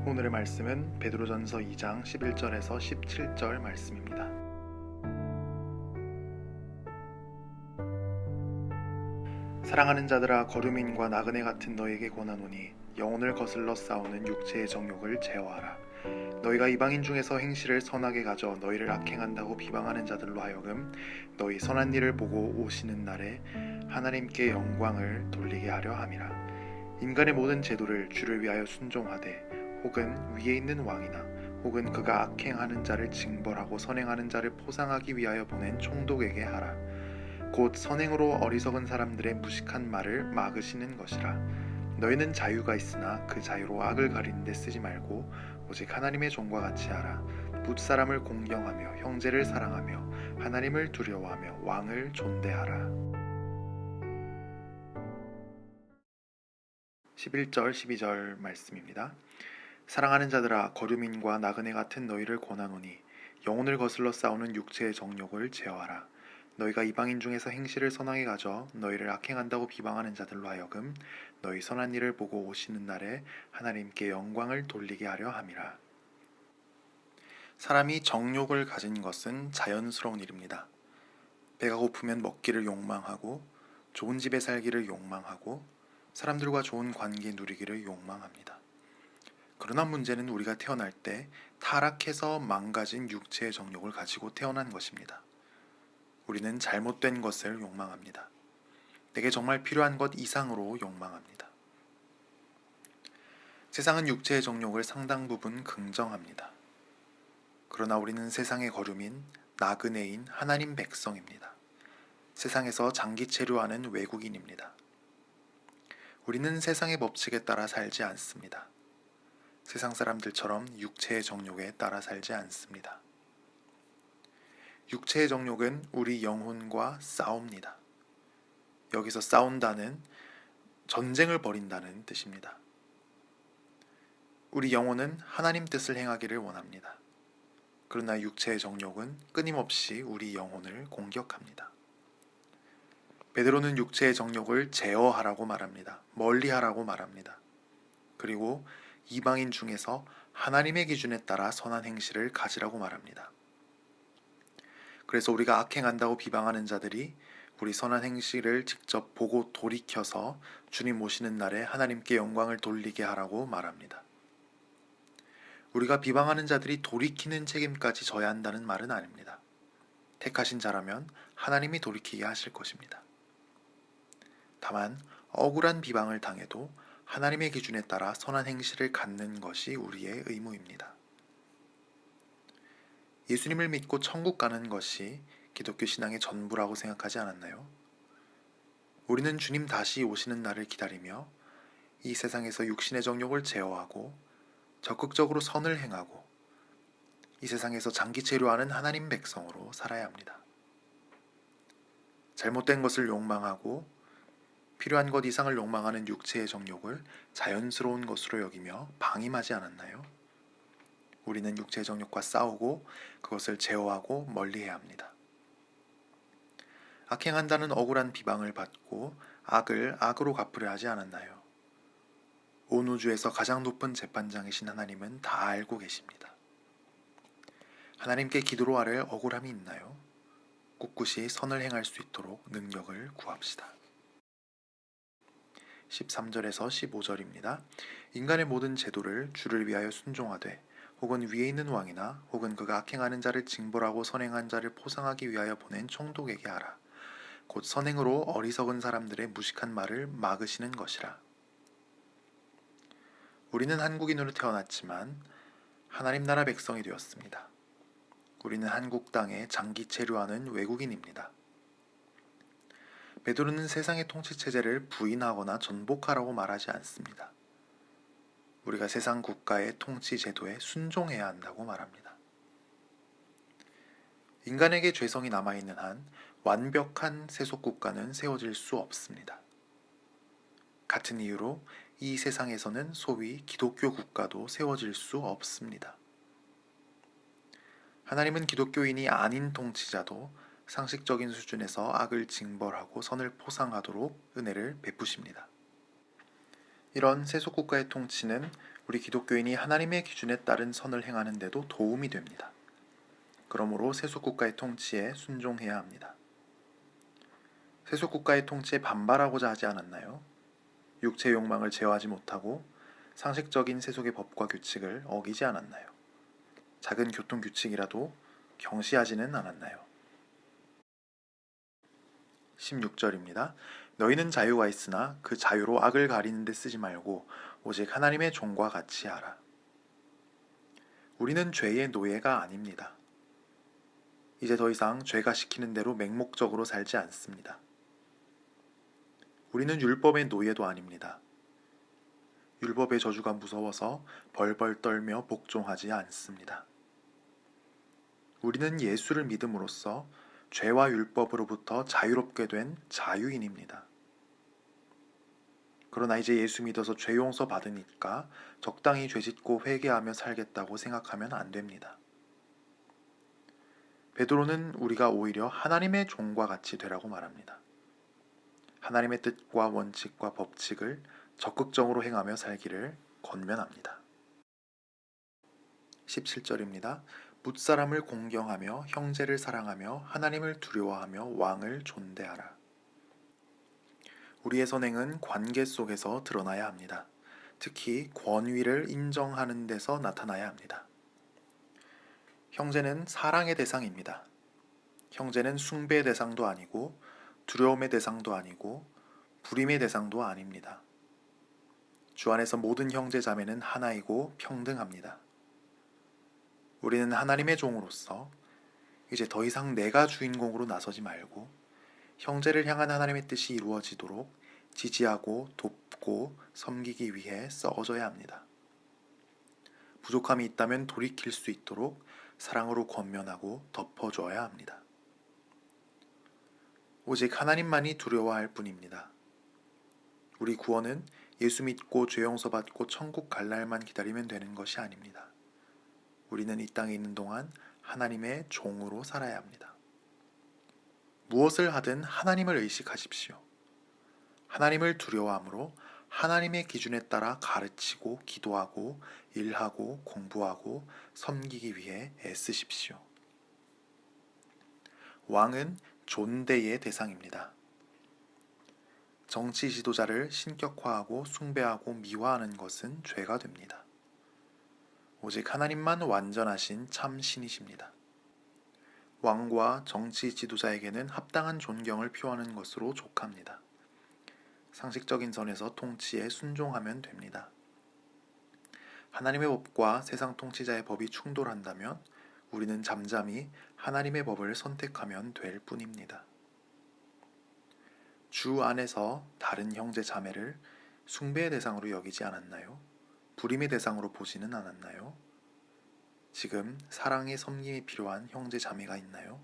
오늘의 말씀은 베드로전서 2장 11절에서 17절 말씀입니다. 사랑하는 자들아, 거류민과 나그네 같은 너에게 권하노니 영혼을 거슬러 싸우는 육체의 정욕을 제어하라. 너희가 이방인 중에서 행실을 선하게 가져 너희를 악행한다고 비방하는 자들로 하여금 너희 선한 일을 보고 오시는 날에 하나님께 영광을 돌리게 하려 함이라. 인간의 모든 제도를 주를 위하여 순종하되 혹은 위에 있는 왕이나 혹은 그가 악행하는 자를 징벌하고 선행하는 자를 포상하기 위하여 보낸 총독에게 하라. 곧 선행으로 어리석은 사람들의 무식한 말을 막으시는 것이라. 너희는 자유가 있으나 그 자유로 악을 가리는 데 쓰지 말고 오직 하나님의 종과 같이 하라. 뭇사람을 공경하며 형제를 사랑하며 하나님을 두려워하며 왕을 존대하라. 11절 12절 말씀입니다. 사랑하는 자들아, 거류민과 나그네 같은 너희를 권하노니 영혼을 거슬러 싸우는 육체의 정욕을 제어하라. 너희가 이방인 중에서 행실을 선하게 가져 너희를 악행한다고 비방하는 자들로 하여금 너희 선한 일을 보고 오시는 날에 하나님께 영광을 돌리게 하려 함이라. 사람이 정욕을 가진 것은 자연스러운 일입니다. 배가 고프면 먹기를 욕망하고 좋은 집에 살기를 욕망하고 사람들과 좋은 관계 누리기를 욕망합니다. 그러나 문제는 우리가 태어날 때 타락해서 망가진 육체의 정욕을 가지고 태어난 것입니다. 우리는 잘못된 것을 욕망합니다. 내게 정말 필요한 것 이상으로 욕망합니다. 세상은 육체의 정욕을 상당 부분 긍정합니다. 그러나 우리는 세상의 거류민, 나그네인 하나님 백성입니다. 세상에서 장기 체류하는 외국인입니다. 우리는 세상의 법칙에 따라 살지 않습니다. 세상 사람들처럼 육체의 정욕에 따라 살지 않습니다. 육체의 정욕은 우리 영혼과 싸웁니다. 여기서 싸운다는 전쟁을 벌인다는 뜻입니다. 우리 영혼은 하나님 뜻을 행하기를 원합니다. 그러나 육체의 정욕은 끊임없이 우리 영혼을 공격합니다. 베드로는 육체의 정욕을 제어하라고 말합니다. 멀리하라고 말합니다. 그리고 이방인 중에서 하나님의 기준에 따라 선한 행실을 가지라고 말합니다. 그래서 우리가 악행한다고 비방하는 자들이 우리 선한 행실을 직접 보고 돌이켜서 주님 오시는 날에 하나님께 영광을 돌리게 하라고 말합니다. 우리가 비방하는 자들이 돌이키는 책임까지 져야 한다는 말은 아닙니다. 택하신 자라면 하나님이 돌이키게 하실 것입니다. 다만 억울한 비방을 당해도 하나님의 기준에 따라 선한 행실을 갖는 것이 우리의 의무입니다. 예수님을 믿고 천국 가는 것이 기독교 신앙의 전부라고 생각하지 않았나요? 우리는 주님 다시 오시는 날을 기다리며 이 세상에서 육신의 정욕을 제어하고 적극적으로 선을 행하고 이 세상에서 장기 체류하는 하나님 백성으로 살아야 합니다. 잘못된 것을 욕망하고 필요한 것 이상을 욕망하는 육체의 정욕을 자연스러운 것으로 여기며 방임하지 않았나요? 우리는 육체의 정욕과 싸우고 그것을 제어하고 멀리해야 합니다. 악행한다는 억울한 비방을 받고 악을 악으로 갚으려 하지 않았나요? 온 우주에서 가장 높은 재판장이신 하나님은 다 알고 계십니다. 하나님께 기도로 아뢰 억울함이 있나요? 꿋꿋이 선을 행할 수 있도록 능력을 구합시다. 13절에서 15절입니다. 인간의 모든 제도를 주를 위하여 순종하되 혹은 위에 있는 왕이나 혹은 그가 악행하는 자를 징벌하고 선행한 자를 포상하기 위하여 보낸 총독에게 하라. 곧 선행으로 어리석은 사람들의 무식한 말을 막으시는 것이라. 우리는 한국인으로 태어났지만 하나님 나라 백성이 되었습니다. 우리는 한국 땅에 장기 체류하는 외국인입니다. 베드로는 세상의 통치 체제를 부인하거나 전복하라고 말하지 않습니다. 우리가 세상 국가의 통치 제도에 순종해야 한다고 말합니다. 인간에게 죄성이 남아있는 한 완벽한 세속 국가는 세워질 수 없습니다. 같은 이유로 이 세상에서는 소위 기독교 국가도 세워질 수 없습니다. 하나님은 기독교인이 아닌 통치자도 상식적인 수준에서 악을 징벌하고 선을 포상하도록 은혜를 베푸십니다. 이런 세속국가의 통치는 우리 기독교인이 하나님의 기준에 따른 선을 행하는 데도 도움이 됩니다. 그러므로 세속국가의 통치에 순종해야 합니다. 세속국가의 통치에 반발하고자 하지 않았나요? 육체의 욕망을 제어하지 못하고 상식적인 세속의 법과 규칙을 어기지 않았나요? 작은 교통규칙이라도 경시하지는 않았나요? 16절입니다. 너희는 자유가 있으나 그 자유로 악을 가리는 데 쓰지 말고 오직 하나님의 종과 같이 하라. 우리는 죄의 노예가 아닙니다. 이제 더 이상 죄가 시키는 대로 맹목적으로 살지 않습니다. 우리는 율법의 노예도 아닙니다. 율법의 저주가 무서워서 벌벌 떨며 복종하지 않습니다. 우리는 예수를 믿음으로써 죄와 율법으로부터 자유롭게 된 자유인입니다. 그러나 이제 예수 믿어서 죄 용서 받으니까 적당히 죄짓고 회개하며 살겠다고 생각하면 안 됩니다. 베드로는 우리가 오히려 하나님의 종과 같이 되라고 말합니다. 하나님의 뜻과 원칙과 법칙을 적극적으로 행하며 살기를 권면합니다. 17절입니다. 뭇사람을 공경하며 형제를 사랑하며 하나님을 두려워하며 왕을 존대하라. 우리의 선행은 관계 속에서 드러나야 합니다. 특히 권위를 인정하는 데서 나타나야 합니다. 형제는 사랑의 대상입니다. 형제는 숭배의 대상도 아니고 두려움의 대상도 아니고 불임의 대상도 아닙니다. 주 안에서 모든 형제 자매는 하나이고 평등합니다. 우리는 하나님의 종으로서 이제 더 이상 내가 주인공으로 나서지 말고 형제를 향한 하나님의 뜻이 이루어지도록 지지하고 돕고 섬기기 위해 써줘야 합니다. 부족함이 있다면 돌이킬 수 있도록 사랑으로 권면하고 덮어줘야 합니다. 오직 하나님만이 두려워할 뿐입니다. 우리 구원은 예수 믿고 죄 용서 받고 천국 갈 날만 기다리면 되는 것이 아닙니다. 우리는 이 땅에 있는 동안 하나님의 종으로 살아야 합니다. 무엇을 하든 하나님을 의식하십시오. 하나님을 두려워함으로 하나님의 기준에 따라 가르치고 기도하고 일하고 공부하고 섬기기 위해 애쓰십시오. 왕은 존대의 대상입니다. 정치 지도자를 신격화하고 숭배하고 미화하는 것은 죄가 됩니다. 오직 하나님만 완전하신 참 신이십니다. 왕과 정치 지도자에게는 합당한 존경을 표하는 것으로 족합니다. 상식적인 선에서 통치에 순종하면 됩니다. 하나님의 법과 세상 통치자의 법이 충돌한다면 우리는 잠잠히 하나님의 법을 선택하면 될 뿐입니다. 주 안에서 다른 형제 자매를 숭배의 대상으로 여기지 않았나요? 불임의 대상으로 보지는 않았나요? 지금 사랑의 섬김이 필요한 형제 자매가 있나요?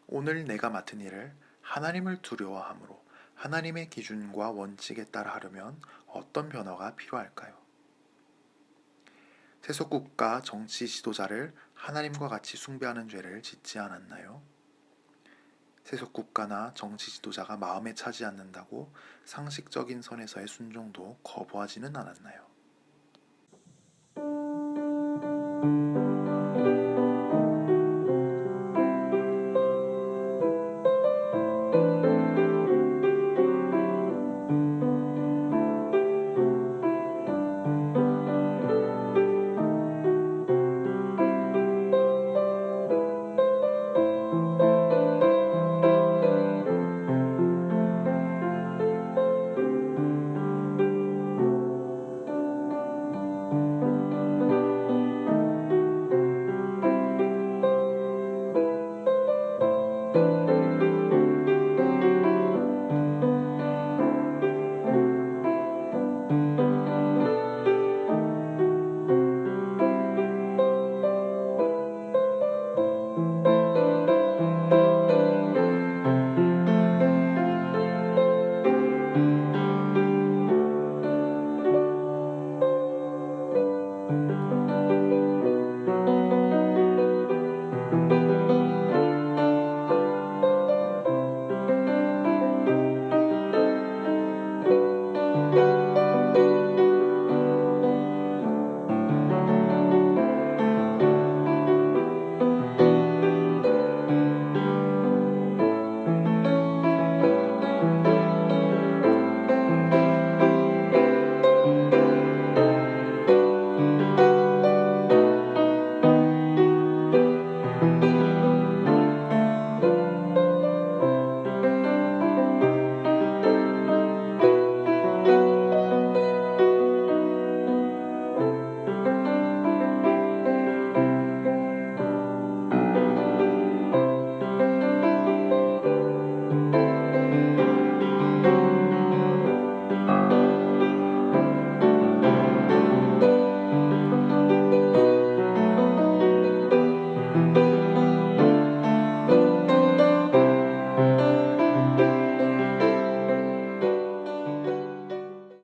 오늘 내가 맡은 일을 하나님을 두려워함으로 하나님의 기준과 원칙에 따라 하려면 어떤 변화가 필요할까요? 세속국가 정치 지도자를 하나님과 같이 숭배하는 죄를 짓지 않았나요? 세속국가나 정치 지도자가 마음에 차지 않는다고 상식적인 선에서의 순종도 거부하지는 않았나요?